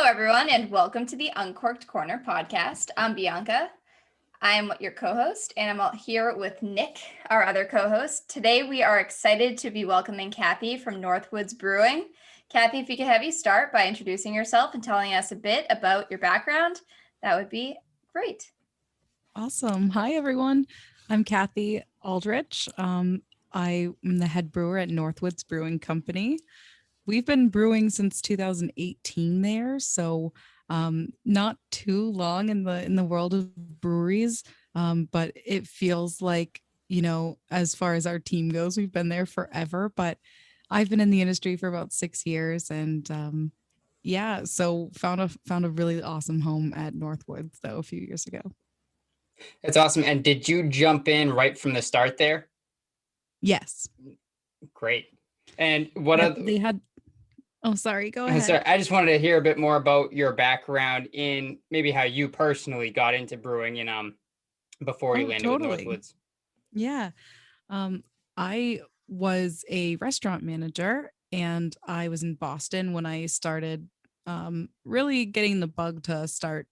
everyone, and welcome to the Uncorked Corner podcast. I'm Bianca. I'm your co-host, and I'm here with Nick, our other co-host. Today, we are excited to be welcoming Kathy from Northwoods Brewing. Kathy, if you could have you start by introducing yourself and telling us a bit about your background, that would be great. Awesome. Hi, everyone. I'm Kathy Aldrich. I'm the head brewer at Northwoods Brewing Company. We've been brewing since 2018 there, so not too long in the world of breweries, but it feels like, as far as our team goes, we've been there forever. But I've been in the industry for about 6 years, and so found a really awesome home at Northwoods though a few years ago. That's awesome. And did you jump in right from the start there? Yes. Great. And what they had? Oh, sorry. Go ahead. Sorry, I just wanted to hear a bit more about your background in maybe how you personally got into brewing and before you landed with Northwoods. Yeah. I was a restaurant manager, and I was in Boston when I started really getting the bug to start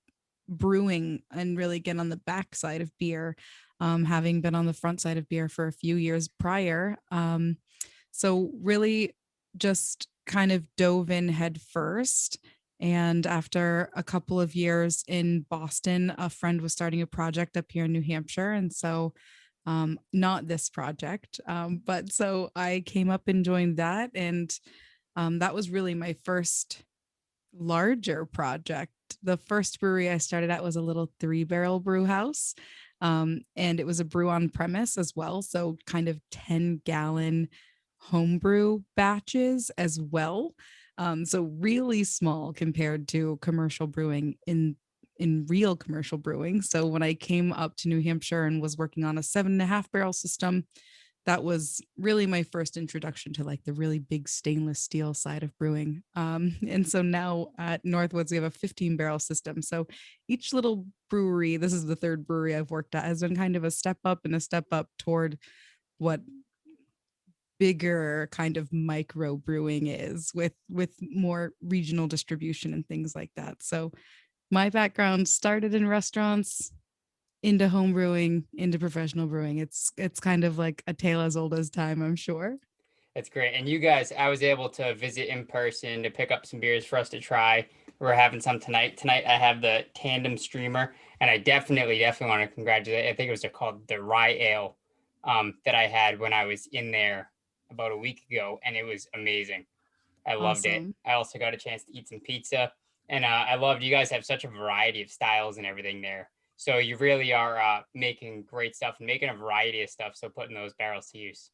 brewing and really get on the back side of beer, having been on the front side of beer for a few years prior. So really just kind of dove in head first. And after a couple of years in Boston, a friend was starting a project up here in New Hampshire. And so not this project, but so I came up and joined that. And that was really my first larger project. The first brewery I started at was a little 3-barrel brew house. And it was a brew on premise as well. So kind of 10-gallon homebrew batches as well. So really small compared to commercial brewing in real commercial brewing. So when I came up to New Hampshire and was working on a 7.5-barrel system, that was really my first introduction to like the really big stainless steel side of brewing. And so now at Northwoods, we have a 15-barrel system. So each little brewery, this is the third brewery I've worked at, has been kind of a step up and a step up toward what bigger kind of micro brewing is with more regional distribution and things like that. So my background started in restaurants, into home brewing, into professional brewing. It's kind of like a tale as old as time, I'm sure. That's great. And you guys, I was able to visit in person to pick up some beers for us to try. We're having some tonight. Tonight I have the Tandem Streamer, and I definitely want to congratulate. I think it was called the Rye Ale that I had when I was in there about a week ago, and it was amazing. I loved it. I also got a chance to eat some pizza, and I loved you guys have such a variety of styles and everything there. So you really are making great stuff and making a variety of stuff. So putting those barrels to use.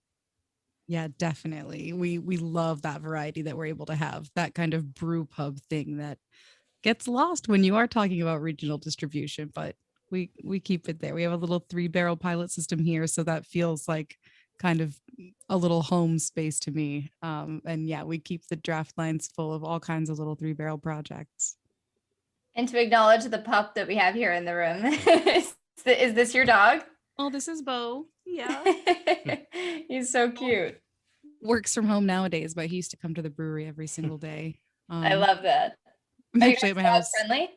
Yeah, definitely. We love that variety that we're able to have, that kind of brew pub thing that gets lost when you are talking about regional distribution, but we keep it there. We have a little 3-barrel pilot system here, so that feels like kind of a little home space to me. And yeah, we keep the draft lines full of all kinds of little 3-barrel projects. And to acknowledge the pup that we have here in the room. Is this your dog? Oh, this is Bo. Yeah. He's so cute. Works from home nowadays, but he used to come to the brewery every single day. I love that. I'm actually at my house. Friendly?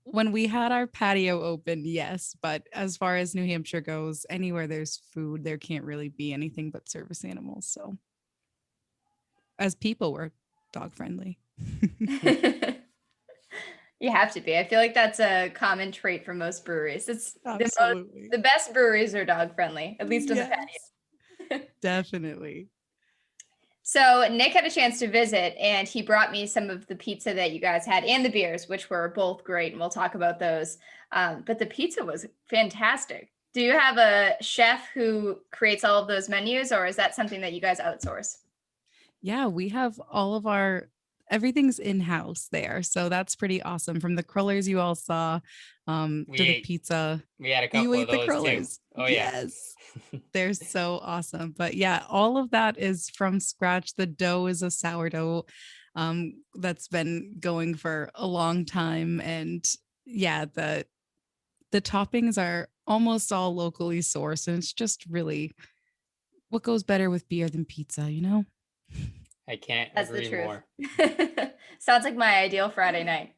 When we had our patio open, yes, but as far as New Hampshire goes, anywhere there's food, there can't really be anything but service animals. So as people, we're dog friendly. You have to be. I feel like that's a common trait for most breweries. It's the best breweries are dog friendly, at least on the patio. Definitely. So Nick had a chance to visit, and he brought me some of the pizza that you guys had and the beers, which were both great, and we'll talk about those. But the pizza was fantastic. Do you have a chef who creates all of those menus, or is that something that you guys outsource? Yeah, we have all of everything's in-house there. So that's pretty awesome. From the crullers you all saw, to the pizza. We had a couple of those too. Oh, yes. They're so awesome. But yeah, all of that is from scratch. The dough is a sourdough that's been going for a long time. And yeah, the toppings are almost all locally sourced. And it's just really what goes better with beer than pizza, you know? I can't That's the agree truth. more. Sounds like my ideal Friday night.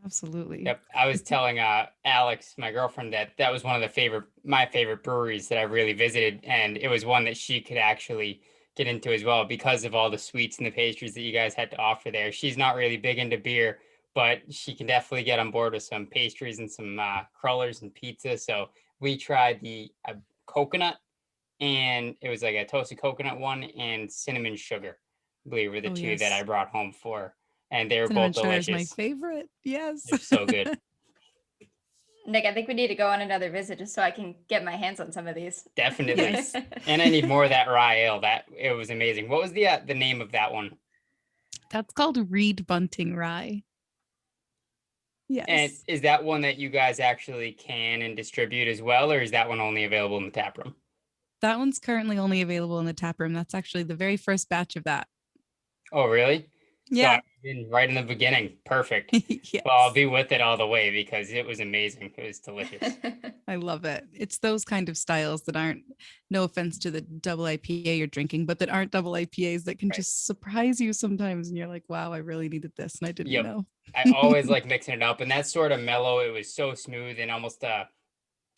Absolutely. Yep. I was telling Alex, my girlfriend, that was one of my favorite breweries that I really visited. And it was one that she could actually get into as well because of all the sweets and the pastries that you guys had to offer there. She's not really big into beer, but she can definitely get on board with some pastries and some crullers and pizza. So we tried the coconut, and it was like a toasted coconut one, and cinnamon sugar, I believe were the Oh, two that I yes. brought home for. And they were Cinnamon both sugar is my delicious. favorite. Yes. They're so good. Nick, I think we need to go on another visit just so I can get my hands on some of these. Definitely. Yes. And I need more of that rye ale. That it was amazing. What was the name of that one? That's called Reed Bunting Rye. And Yes. is that one that you guys actually can and distribute as well, or is that one only available in the tap room? That one's currently only available in the tap room. That's actually the very first batch of that. Oh, really? So Yeah. right in the beginning. Perfect. Yes. Well, I'll be with it all the way because it was amazing. It was delicious. I love it. It's those kind of styles that aren't, no offense to the double IPA you're drinking, but that aren't double IPAs that can Right. just surprise you sometimes. And you're like, wow, I really needed this. And I didn't Yep. know. I always like mixing it up, and that's sort of mellow. It was so smooth and almost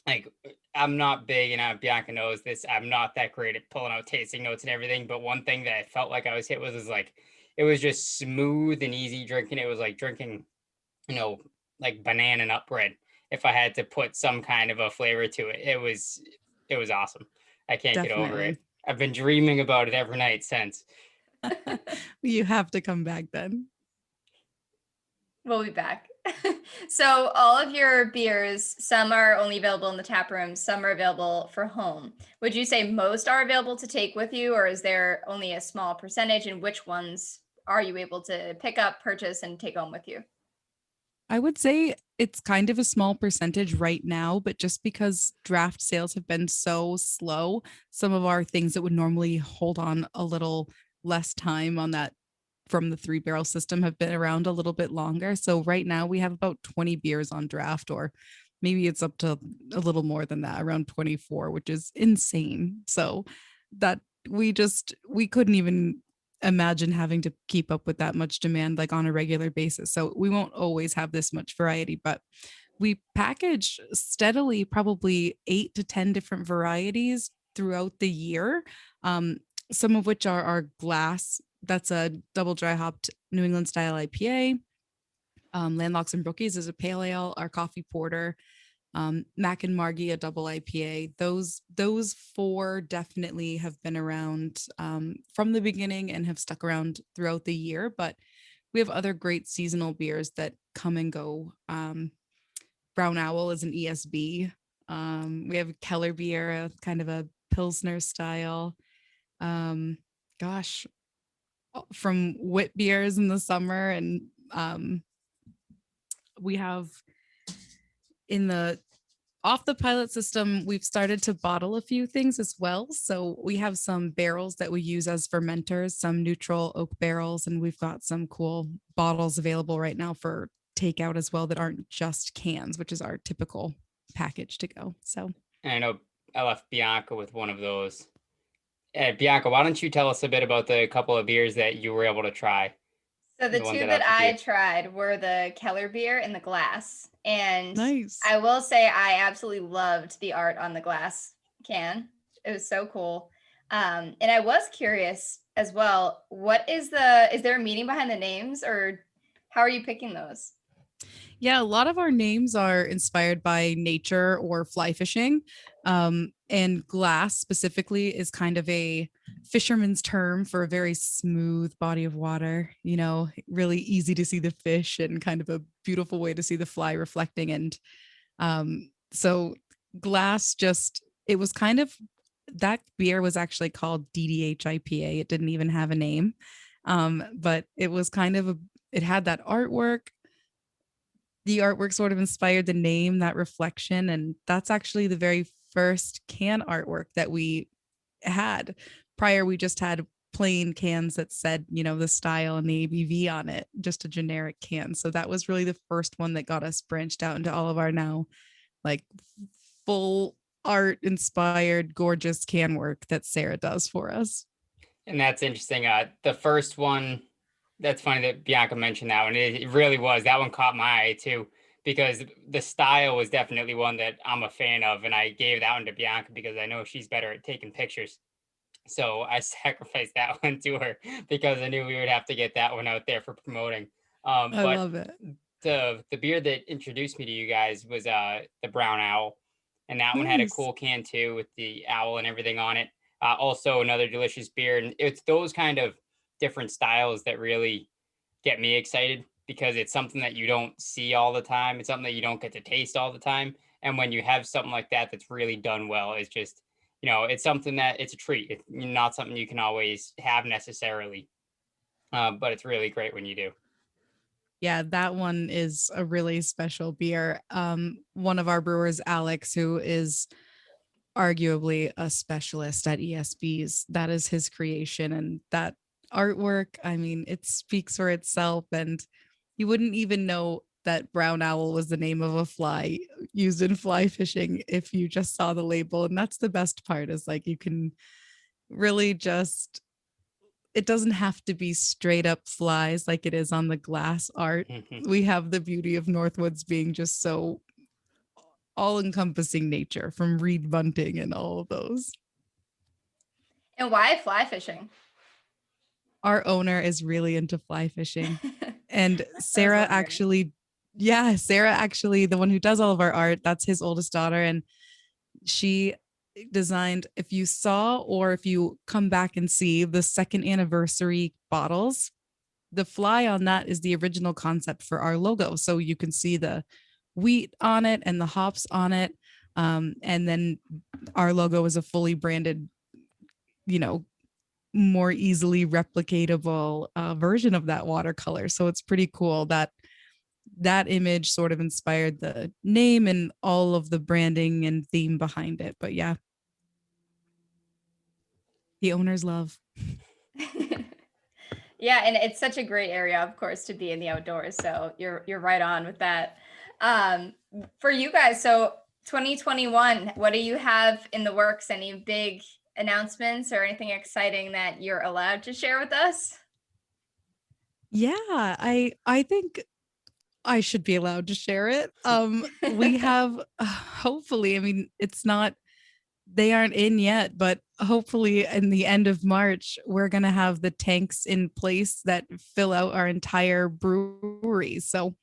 like I'm not big, and Bianca knows this. I'm not that great at pulling out tasting notes and everything. But one thing that I felt like I was hit with is like it was just smooth and easy drinking. It was like drinking, you know, like banana nut bread. If I had to put some kind of a flavor to it, it was awesome. I can't get over it. Definitely. I've been dreaming about it every night since. You have to come back then. We'll be back. So all of your beers, some are only available in the tap room, some are available for home. Would you say most are available to take with you, or is there only a small percentage, and which ones are you able to pick up, purchase, and take home with you? I would say it's kind of a small percentage right now, but just because draft sales have been so slow, some of our things that would normally hold on a little less time on that from the 3 barrel system have been around a little bit longer. So right now we have about 20 beers on draft, or maybe it's up to a little more than that, around 24, which is insane. So that we couldn't even imagine having to keep up with that much demand like on a regular basis. So we won't always have this much variety, but we package steadily probably 8 to 10 different varieties throughout the year. Some of which are our glass. That's a double dry hopped New England style IPA. Landlocks and Brookies is a pale ale. Our coffee porter, Mac and Margie, a double IPA. Those 4 definitely have been around from the beginning and have stuck around throughout the year. But we have other great seasonal beers that come and go. Brown Owl is an ESB. We have Keller beer, a kind of a Pilsner style. Gosh, from wit beers in the summer, and we have in the off the pilot system, we've started to bottle a few things as well. So we have some barrels that we use as fermenters, some neutral oak barrels, and we've got some cool bottles available right now for takeout as well that aren't just cans, which is our typical package to go. So And I know I left Bianca with one of those. Bianca, why don't you tell us a bit about the couple of beers that you were able to try? So the The ones two that I that left with I you. tried were the Keller beer and the glass. And nice. I will say I absolutely loved the art on the glass can. It was so cool. And I was curious as well, is there a meaning behind the names, or how are you picking those? Yeah, a lot of our names are inspired by nature or fly fishing. And glass specifically is kind of a fisherman's term for a very smooth body of water, really easy to see the fish and kind of a beautiful way to see the fly reflecting. And so glass it was kind of, that beer was actually called DDH IPA. It didn't even have a name. But it was kind of it had that artwork. The artwork sort of inspired the name, that reflection. And that's actually the very first can artwork that we had. Prior, we just had plain cans that said, the style and the ABV on it, just a generic can. So that was really the first one that got us branched out into all of our now like full art inspired, gorgeous can work that Sarah does for us. And that's interesting. The first one, that's funny that Bianca mentioned that one. It really was. That one caught my eye too, because the style was definitely one that I'm a fan of. And I gave that one to Bianca because I know she's better at taking pictures. So I sacrificed that one to her because I knew we would have to get that one out there for promoting. I But love it. the beer that introduced me to you guys was the Brown Owl, and that one had a Nice. cool can too with the owl and everything on it. Also another delicious beer, and it's those kind of different styles that really get me excited because it's something that you don't see all the time. It's something that you don't get to taste all the time, and when you have something like that that's really done well, it's just it's something that it's a treat. It's not something you can always have necessarily, but it's really great when you do. Yeah, that one is a really special beer. One of our brewers, Alex, who is arguably a specialist at ESBs, that is his creation. And that artwork, I mean, it speaks for itself. And you wouldn't even know that brown owl was the name of a fly used in fly fishing if you just saw the label. And that's the best part, is like you can really just, it doesn't have to be straight up flies like it is on the glass art. We have the beauty of Northwoods being just so all encompassing nature, from reed bunting and all of those. And why fly fishing? Our owner is really into fly fishing. And Sarah Sarah actually, the one who does all of our art, that's his oldest daughter. And she designed, if you saw or if you come back and see the second anniversary bottles, the fly on that is the original concept for our logo. So you can see the wheat on it and the hops on it. And then our logo is a fully branded, more easily replicatable version of that watercolor. So it's pretty cool that that image sort of inspired the name and all of the branding and theme behind it. But yeah, the owner's love. Yeah, and it's such a great area, of course, to be in the outdoors. So you're right on with that. For you guys, so 2021, what do you have in the works? Any big announcements or anything exciting that you're allowed to share with us? Yeah, I think I should be allowed to share it. We have hopefully, I mean, it's not, they aren't in yet, but hopefully in the end of March, we're going to have the tanks in place that fill out our entire brewery. So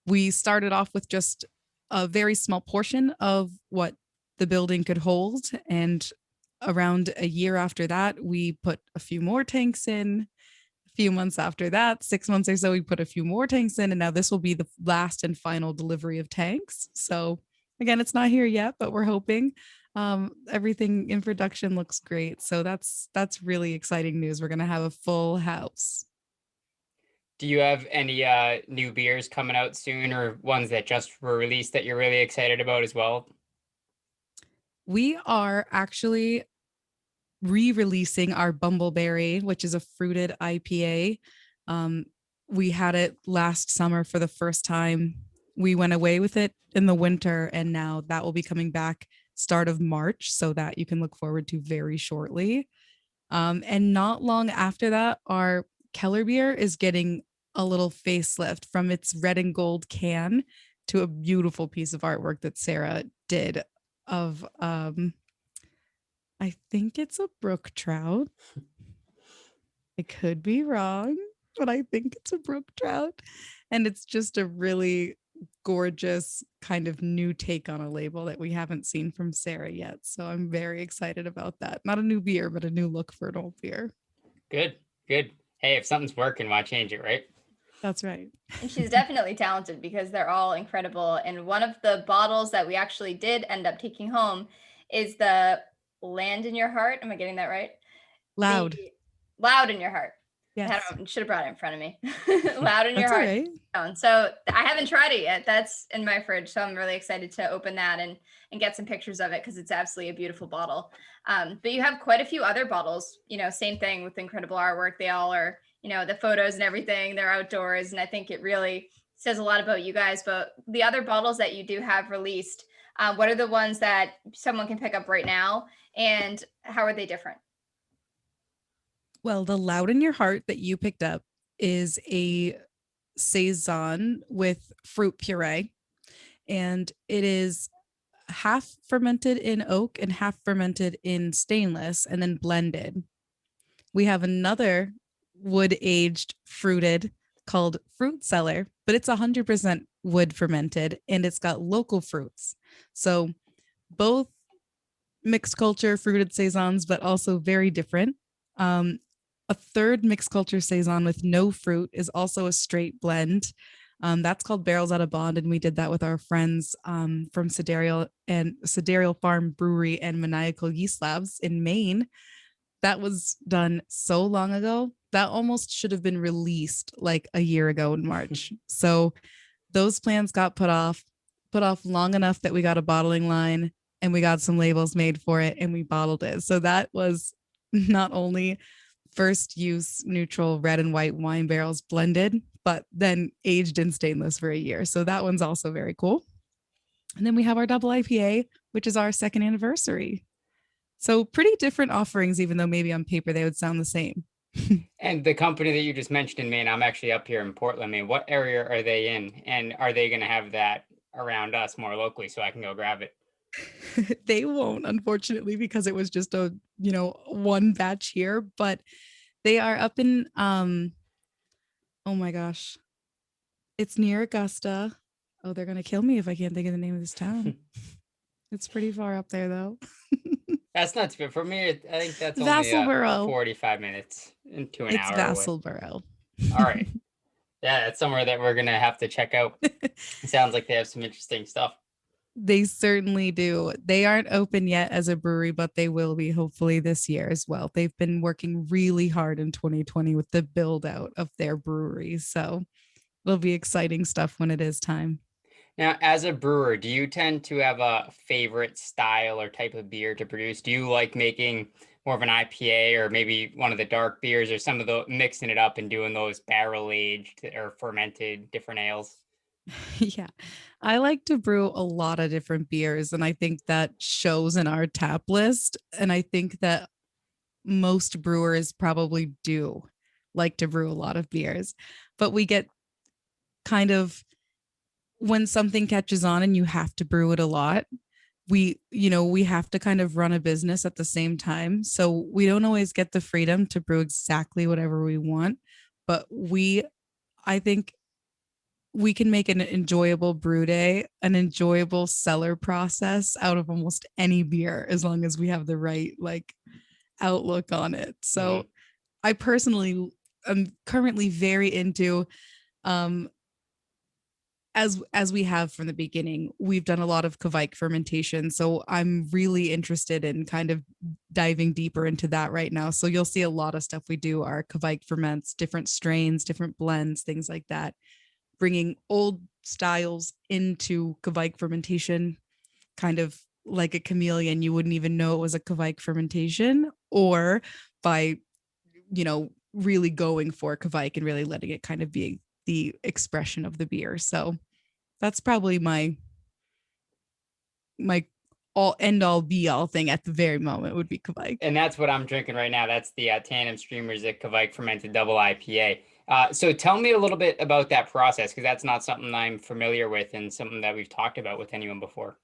we started off with just a very small portion of what the building could hold. And around a year after that, we put a few more tanks in. A few months after that, 6 months or so, we put a few more tanks in. And now this will be the last and final delivery of tanks. So again, it's not here yet, but we're hoping. Everything in production looks great. So that's really exciting news. We're going to have a full house. Do you have any new beers coming out soon, or ones that just were released that you're really excited about as well? We are actually re-releasing our Bumbleberry, which is a fruited IPA. We had it last summer for the first time. We went away with it in the winter, and now that will be coming back start of March, so that you can look forward to very shortly. And not long after that, our Keller beer is getting a little facelift from its red and gold can to a beautiful piece of artwork that Sarah did of I think it's a brook trout. I could be wrong, but I think it's a brook trout. And it's just a really gorgeous kind of new take on a label that we haven't seen from Sarah yet. So I'm very excited about that. Not a new beer, but a new look for an old beer. Good, good. Hey, if something's working, why change it, right? That's right. And she's definitely talented because they're all incredible. And one of the bottles that we actually did end up taking home is the Land in Your Heart. Am I getting that right? Loud. Loud in Your Heart. Yes. I should have brought it in front of me. Loud in Your That's Heart. all right. So I haven't tried it yet. That's in my fridge. So I'm really excited to open that and get some pictures of it because it's absolutely a beautiful bottle. But you have quite a few other bottles, same thing with incredible artwork. They all are, the photos and everything, they're outdoors. And I think it really says a lot about you guys. But the other bottles that you do have released, what are the ones that someone can pick up right now? And how are they different? Well, the Loud in Your Heart that you picked up is a saison with fruit puree, and it is half fermented in oak and half fermented in stainless and then blended. We have another wood aged fruited called Fruit Cellar, but it's 100% wood fermented and it's got local fruits. So both mixed culture fruited saisons, but also very different. A third mixed culture saison with no fruit is also a straight blend. That's called Barrels Out of Bond, and we did that with our friends from Sidereal Farm Brewery and Maniacal Yeast Labs in Maine. That was done so long ago that almost should have been released like a year ago in March. So those plans got put off long enough that we got a bottling line and we got some labels made for it and we bottled it. So that was not only first use neutral red and white wine barrels blended, but then aged in stainless for a year. So that one's also very cool. And then we have our double IPA, which is our second anniversary. So pretty different offerings, even though maybe on paper they would sound the same. And the company that you just mentioned in Maine, I'm actually up here in Portland, Maine. What area are they in? And are they going to have that around us more locally so I can go grab it? They won't, unfortunately, because it was just a, one batch here, but they are up in, oh my gosh, it's near Augusta. Oh, they're going to kill me if I can't think of the name of this town. It's pretty far up there though. That's not too bad. For me, I think that's only Vassalboro. 45 minutes into an It's hour away. Vassalboro. All right. Yeah, it's somewhere that we're going to have to check out. It sounds like they have some interesting stuff. They certainly do. They aren't open yet as a brewery, but they will be hopefully this year as well. They've been working really hard in 2020 with the build out of their brewery. So it'll be exciting stuff when it is time. Now, as a brewer, do you tend to have a favorite style or type of beer to produce? Do you like making more of an IPA or maybe one of the dark beers or some of the mixing it up and doing those barrel aged or fermented different ales? Yeah, I like to brew a lot of different beers, and I think that shows in our tap list. And I think that most brewers probably do like to brew a lot of beers, but we get kind of when something catches on and you have to brew it a lot, we have to kind of run a business at the same time. So we don't always get the freedom to brew exactly whatever we want, but I think we can make an enjoyable brew day, an enjoyable cellar process out of almost any beer as long as we have the right outlook on it. So I personally am currently very into as we have from the beginning, we've done a lot of Kvike fermentation. So I'm really interested in kind of diving deeper into that right now. So you'll see a lot of stuff we do are Kvike ferments, different strains, different blends, things like that, bringing old styles into Kvike fermentation, kind of like a chameleon. You wouldn't even know it was a Kvike fermentation, or by, really going for Kvike and really letting it kind of be the expression of the beer. So that's probably my all end all be all thing at the very moment would be Kvike. And that's what I'm drinking right now. That's the Tandem Streamers at Kvike fermented double IPA. So tell me a little bit about that process, because that's not something I'm familiar with and something that we've talked about with anyone before.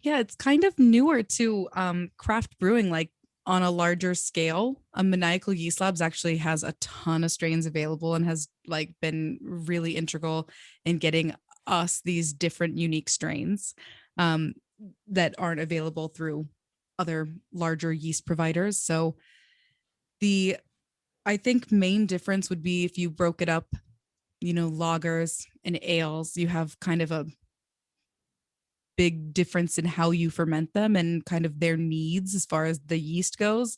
Yeah, it's kind of newer to craft brewing, like on a larger scale. Maniacal Yeast Labs actually has a ton of strains available and has been really integral in getting us these different unique strains that aren't available through other larger yeast providers. So I think main difference would be if you broke it up, lagers and ales, you have kind of a big difference in how you ferment them and kind of their needs as far as the yeast goes.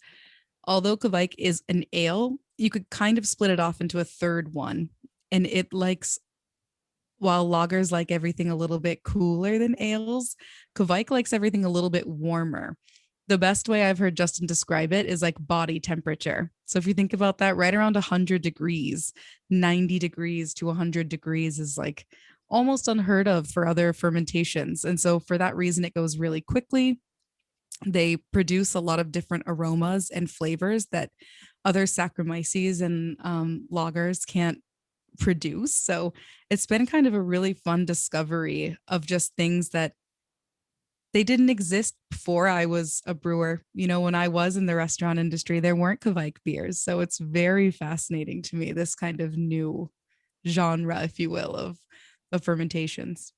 Although Kvike is an ale, you could kind of split it off into a third one. And while lagers like everything a little bit cooler than ales, Kvike likes everything a little bit warmer. The best way I've heard Justin describe it is like body temperature. So if you think about that, right around 100 degrees, 90 degrees to 100 degrees is almost unheard of for other fermentations. And so for that reason, it goes really quickly. They produce a lot of different aromas and flavors that other Saccharomyces and lagers can't produce. So it's been kind of a really fun discovery of just things that they didn't exist before I was a brewer. You know, when I was in the restaurant industry, there weren't Kvike beers. So it's very fascinating to me, this kind of new genre, if you will, of fermentations.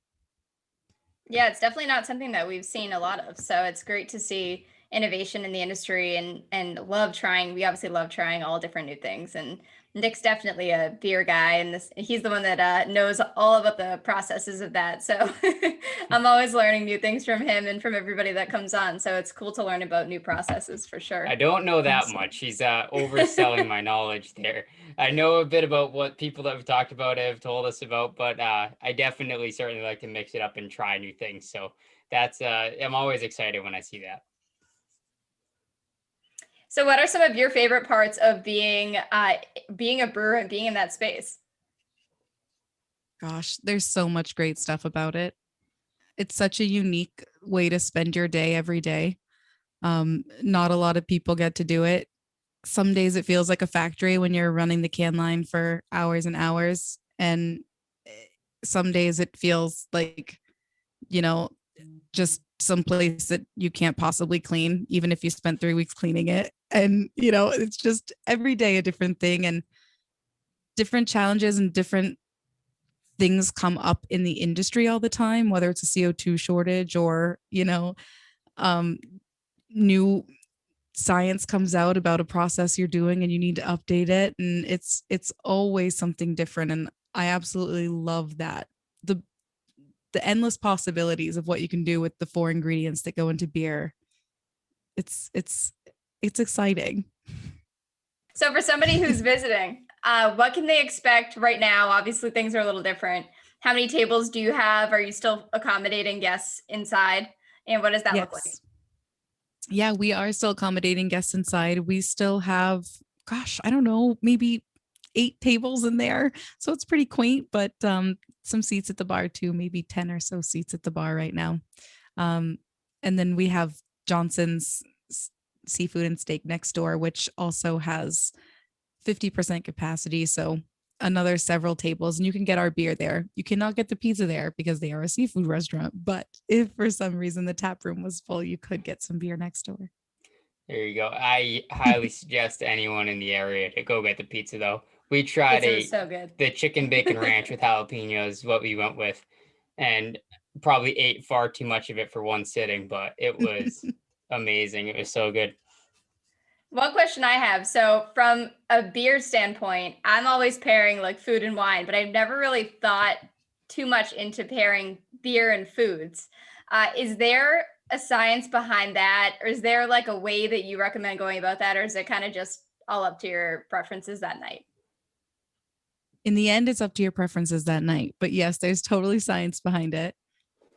Yeah, it's definitely not something that we've seen a lot of. So it's great to see innovation in the industry and love trying. We obviously love trying all different new things. And Nick's definitely a beer guy, and he's the one that knows all about the processes of that. So I'm always learning new things from him and from everybody that comes on. So it's cool to learn about new processes for sure. I don't know that Awesome. much. He's overselling my knowledge there. I know a bit about what people that we've talked about have told us about, but I definitely certainly like to mix it up and try new things. So that's I'm always excited when I see that. So what are some of your favorite parts of being a brewer and being in that space? Gosh, there's so much great stuff about it. It's such a unique way to spend your day every day. Not a lot of people get to do it. Some days it feels like a factory when you're running the can line for hours and hours. And some days it feels like, you know, just some place that you can't possibly clean, even if you spent 3 weeks cleaning it. And, you know, it's just every day a different thing, and different challenges and different things come up in the industry all the time, whether it's a CO2 shortage or, you know, um, new science comes out about a process you're doing and you need to update it. And it's always something different. And I absolutely love that. The endless possibilities of what you can do with the 4 ingredients that go into beer. It's exciting. So for somebody who's visiting, what can they expect right now? Obviously, things are a little different. How many tables do you have? Are you still accommodating guests inside? And what does that look like? Yes. Yeah, we are still accommodating guests inside. We still have, gosh, I don't know, maybe 8 tables in there. So it's pretty quaint, but some seats at the bar too, maybe 10 or so seats at the bar right now. And then we have Johnson's Seafood and Steak next door, which also has 50% capacity. So another several tables, and you can get our beer there. You cannot get the pizza there because they are a seafood restaurant. But if for some reason the tap room was full, you could get some beer next door. There you go. I highly suggest anyone in the area to go get the pizza though. We tried Pizza is so good. the chicken bacon ranch with jalapenos, what we went with, and probably ate far too much of it for one sitting, but it was amazing. It was so good. One question I have, so from a beer standpoint, I'm always pairing like food and wine, but I've never really thought too much into pairing beer and foods. Is there a science behind that, or is there like a way that you recommend going about that, or is it kind of just all up to your preferences that night? In the end, it's up to your preferences that night. But yes, there's totally science behind it.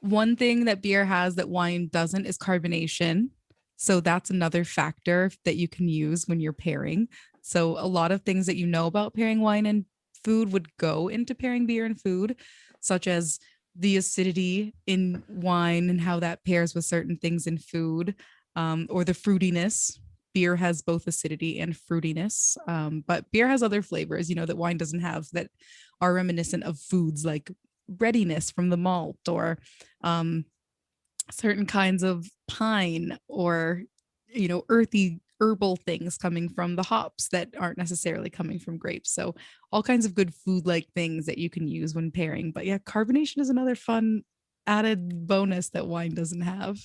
One thing that beer has that wine doesn't is carbonation. So that's another factor that you can use when you're pairing. So a lot of things that you know about pairing wine and food would go into pairing beer and food, such as the acidity in wine and how that pairs with certain things in food, or the fruitiness. Beer has both acidity and fruitiness, but beer has other flavors, you know, that wine doesn't have, that are reminiscent of foods like breadiness from the malt, or certain kinds of pine, or, you know, earthy herbal things coming from the hops that aren't necessarily coming from grapes. So all kinds of good food like things that you can use when pairing. But yeah, carbonation is another fun added bonus that wine doesn't have.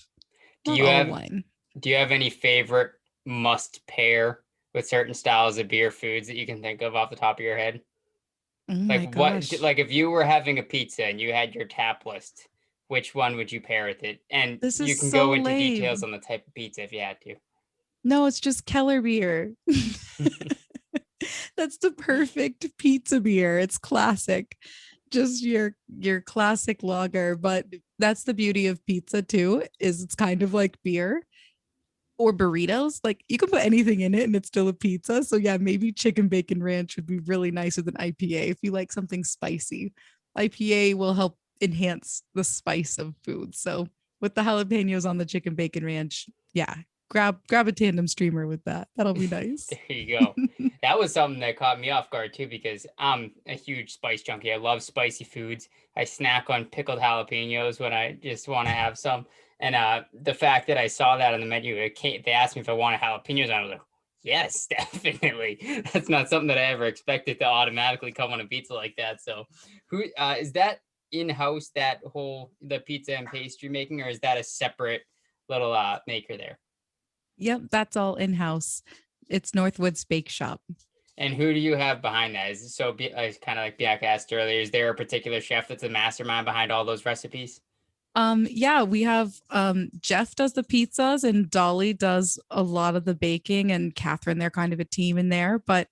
Do Not you all have wine. do you have any favorite must pair with certain styles of beer foods that you can think of off the top of your head? Oh Like my what, gosh. like if you were having a pizza and you had your tap list, which one would you pair with it? And This you is can go so into details lame. on the type of pizza if you had to. No, it's just Keller beer. That's the perfect pizza beer. It's classic. Just your classic lager, but that's the beauty of pizza too, is it's kind of like beer or burritos. Like you can put anything in it and it's still a pizza. So yeah, maybe chicken bacon ranch would be really nice with an IPA if you like something spicy. IPA will help enhance the spice of food. So with the jalapenos on the chicken bacon ranch, yeah, grab a tandem streamer with that. That'll be nice. There you go. That was something that caught me off guard too, because I'm a huge spice junkie. I love spicy foods. I snack on pickled jalapenos when I just want to have some. And the fact that I saw that on the menu, they asked me if I wanted jalapenos, and I was like, yes, definitely. That's not something that I ever expected to automatically come on a pizza like that. So, who is that in-house? The pizza and pastry making, or is that a separate little maker there? Yep, that's all in-house. It's Northwoods Bake Shop. And who do you have behind that? Is it kind of like Bianca asked earlier, is there a particular chef that's a mastermind behind all those recipes? Yeah, we have Jeff does the pizzas and Dolly does a lot of the baking, and Catherine, they're kind of a team in there, but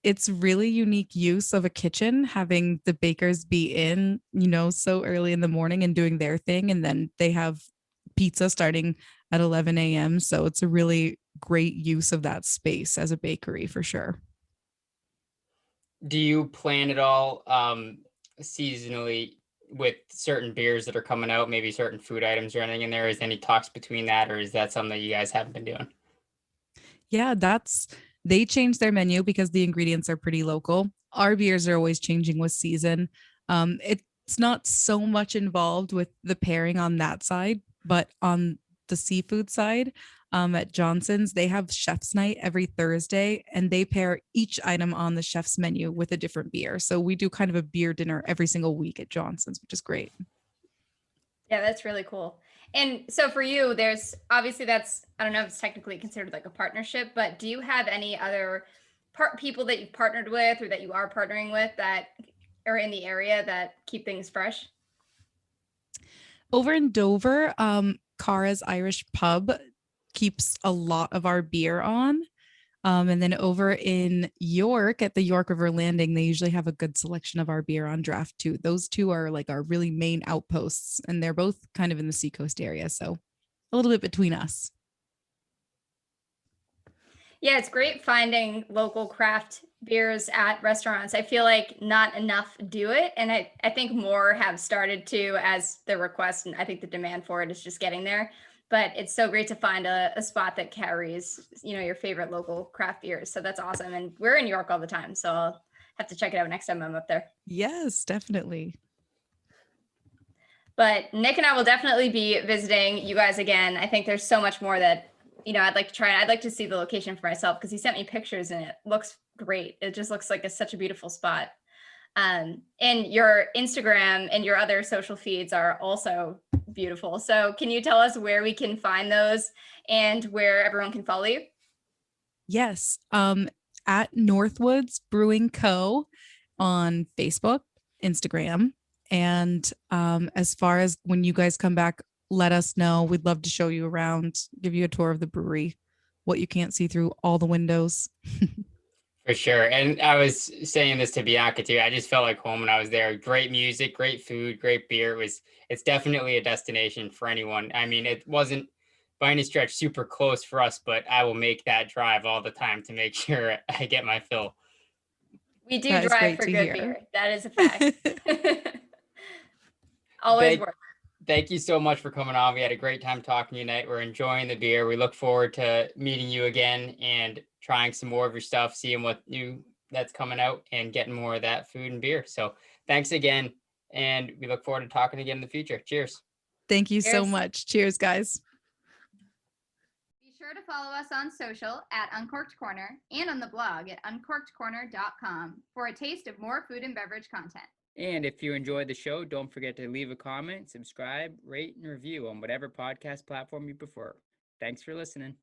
it's really unique use of a kitchen, having the bakers be in, so early in the morning and doing their thing. And then they have pizza starting at 11 a.m. So it's a really great use of that space as a bakery for sure. Do you plan it all seasonally with certain beers that are coming out, maybe certain food items or anything in there? Is any talks between that, or is that something that you guys haven't been doing? Yeah, they change their menu because the ingredients are pretty local. Our beers are always changing with season. It's not so much involved with the pairing on that side, but on the seafood side, at Johnson's, they have chef's night every Thursday, and they pair each item on the chef's menu with a different beer. So we do kind of a beer dinner every single week at Johnson's, which is great. Yeah, that's really cool. And so for you, there's obviously I don't know if it's technically considered like a partnership, but do you have any other people that you've partnered with or that you are partnering with that are in the area that keep things fresh? Over in Dover, Cara's Irish Pub keeps a lot of our beer on. And then over in York at the York River Landing, they usually have a good selection of our beer on draft too. Those two are like our really main outposts, and they're both kind of in the Seacoast area. So a little bit between us. Yeah, it's great finding local craft beers at restaurants. I feel like not enough do it. And I think more have started to as the request, and I think the demand for it is just getting there. But it's so great to find a spot that carries, your favorite local craft beers. So that's awesome. And we're in New York all the time, so I'll have to check it out next time I'm up there. Yes, definitely. But Nick and I will definitely be visiting you guys again. I think there's so much more that, I'd like to try. And I'd like to see the location for myself because he sent me pictures and it looks great. It just looks like such a beautiful spot. And your Instagram and your other social feeds are also beautiful. So can you tell us where we can find those and where everyone can follow you? Yes. At Northwoods Brewing Co. on Facebook, Instagram. And as far as when you guys come back, let us know. We'd love to show you around, give you a tour of the brewery, what you can't see through all the windows. For sure. And I was saying this to Bianca too. I just felt like home when I was there. Great music, great food, great beer. It's definitely a destination for anyone. I mean, it wasn't by any stretch super close for us, but I will make that drive all the time to make sure I get my fill. We do drive for good beer. That is a fact. Always worth it. Thank you so much for coming on. We had a great time talking to you tonight. We're enjoying the beer. We look forward to meeting you again and trying some more of your stuff, seeing what new that's coming out and getting more of that food and beer. So thanks again. And we look forward to talking again in the future. Cheers. Thank you so much. Cheers, guys. Be sure to follow us on social at Uncorked Corner and on the blog at uncorkedcorner.com for a taste of more food and beverage content. And if you enjoyed the show, don't forget to leave a comment, subscribe, rate, and review on whatever podcast platform you prefer. Thanks for listening.